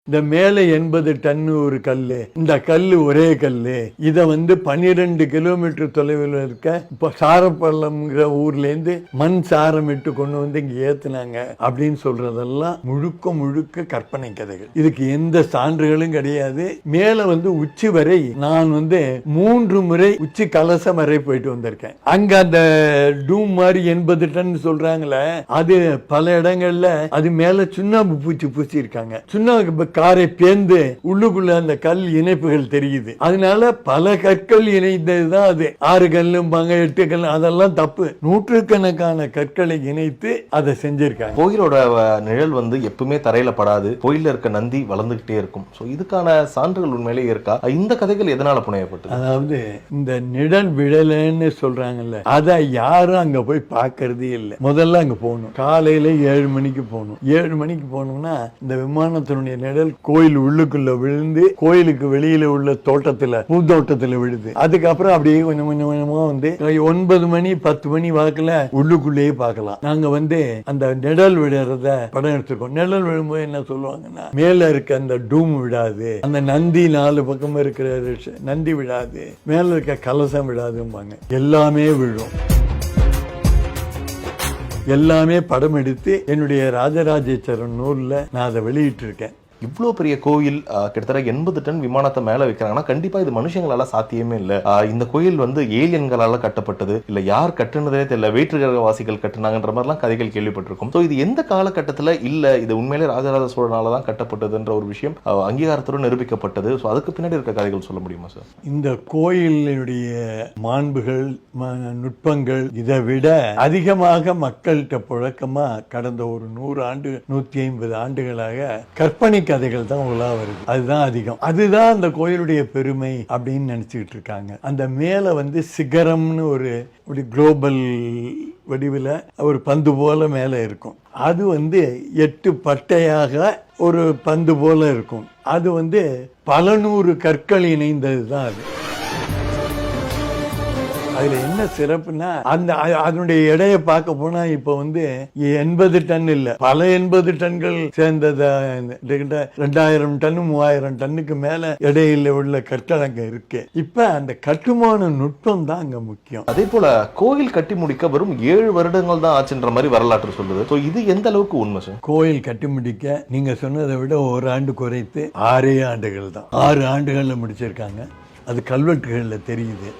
இந்த மேலே 80 டன் ஒரு கல்லு, இந்த கல்லு ஒரே கல்லு. இத 12 கிலோமீட்டர் தொலைவில் இருக்க இப்ப சாரப்பள்ளம்ங்கிற ஊர்ல இருந்து மண் சாரம் இட்டு கொண்டு வந்து இங்க ஏத்துனாங்க அப்படின்னு சொல்றதெல்லாம் முழுக்க முழுக்க கற்பனை கதைகள். இதுக்கு எந்த சான்றுகளும் கிடையாது. மேல உச்சி வரை நான் 3 முறை உச்சி கலசம் வரை போயிட்டு வந்திருக்கேன். அங்க அந்த டூம் மாதிரி 80 டன் சொல்றாங்களே, அது பல இடங்கள்ல அது மேல சுண்ணாம்பு பூச்சி இருக்காங்க. சுண்ணாம்பு காரை பேர்ந்து உள்ளுக்குள்ள அந்த கல் இணைப்புகள் தெரியுது. அதனால பல கற்கள் இணைந்ததுதான் அது. 6 கல்லும்பாங்க, 8 கல், அதெல்லாம் தப்பு. நூற்றுக்கணக்கான கற்களை இணைத்து அதை செஞ்சிருக்காங்க. கோயிலோட நிழல் எப்பவுமே தரையில படாது. கோயில இருக்க நந்தி வளர்ந்துகிட்டே இருக்கும். இதுக்கான சான்றுகள் உண்மையிலே இருக்கா? இந்த கதைகள் எதனால புனையப்பட்டது? அதாவது இந்த நிழல் விழலன்னு சொல்றாங்கல்ல, அத யாரும் அங்க போய் பாக்குறதே இல்லை. முதல்ல அங்க போகணும். காலையில 7 மணிக்கு போகணும். 7 மணிக்கு போனோம்னா இந்த விமானத்தினுடைய நிழல் கோயில் உள்ளுக்குள்ள விழுந்து கோயிலுக்கு வெளியில உள்ள தோட்டத்துல, பூந்தோட்டத்துல விழுது. அதுக்கப்புறம் அப்படியே கொஞ்சம் கொஞ்சமா 9 மணி 10 மணி வாக்குல உள்ளுக்குள்ளேயே பார்க்கலாம். நாங்க அந்த நிழல் விழுறத படம் எடுத்துக்கோம். நிழல் விழும்போது என்ன சொல்லுவாங்கன்னா, மேல இருக்க அந்த டூம் விடாது, அந்த நந்தி 4 பக்கம் இருக்கிற நந்தி விடாது, மேல இருக்க கலசம் விடாதும்பாங்க. எல்லாமே விழும். எல்லாமே படம் எடுத்து என்னுடைய ராஜராஜேஸ்வரன் நூல்ல நான் அதை வெளியிட்டு இருக்கேன். இவ்வளோ பெரிய கோயில், கிட்டத்தட்ட 80 டன் விமானத்தை மேல வைக்கிறாங்கன்னா கண்டிப்பா இது மனுஷங்களால சாத்தியமே இல்லை. இந்த கோயில் ஏலியன்களால கட்டப்பட்டது, இல்ல யார் கட்டுனதே தெரியல, வேற்றுகிரகவாசிகள் கட்டுனாங்கன்ற மாதிரிலாம் கதைகள் கேள்விப்பட்டிருக்கும். இது எந்த காலகட்டத்துல இல்ல இது உண்மையிலே ராஜராஜ சோழனாலதான் கட்டப்பட்டதுன்ற ஒரு விஷயம் அங்கீகாரத்தோடு நிரூபிக்கப்பட்டது. அதுக்கு பின்னாடி இருக்க கதைகள் சொல்ல முடியுமா சார்? இந்த கோயிலுடைய மாண்புகள், நுட்பங்கள் இதை விட அதிகமாக மக்கள்கிட்ட புழக்கமா கடந்த ஒரு 100 ஆண்டு 150 ஆண்டுகளாக கற்பனை கதைகள் தான் உலா வருது. அதுதான் அதிகம். அதுதான் அந்த கோயிலுடைய பெருமை அப்படின்னு நினைச்சுக்கிட்டு இருக்காங்க. அந்த மேல சிகரம்னு ஒரு குளோபல் வடிவில் ஒரு பந்து போல மேல இருக்கும். அது 8 பட்டையாக ஒரு பந்து போல இருக்கும். அது பல 100 கற்கள் இணைந்தது தான் அது. அதுல என்ன சிறப்புனா, அதனுடைய எடையை பார்க்க போனா இப்ப 80 டன் இல்ல, பல 80 டன்கள் சேர்ந்ததா 2000 டன் 3000 டன்னுக்கு மேல எடையில உள்ள கற்கள் அங்க இருக்கு. இப்ப அந்த கட்டுமான நுட்பம் தான் அங்க முக்கியம். அதே போல கோயில் கட்டி முடிக்க வெறும் 7 வருடங்கள் தான் ஆச்சுன்ற மாதிரி வரலாற்று சொல்லுது. இது எந்த அளவுக்கு உண்மை சார்? கோயில் கட்டி முடிக்க நீங்க சொன்னதை விட 1 ஆண்டு குறைத்து 6 ஆண்டுகள் தான். 6 ஆண்டுகள்ல முடிச்சிருக்காங்க. அது கல்வெட்டுகள்ல தெரியுது.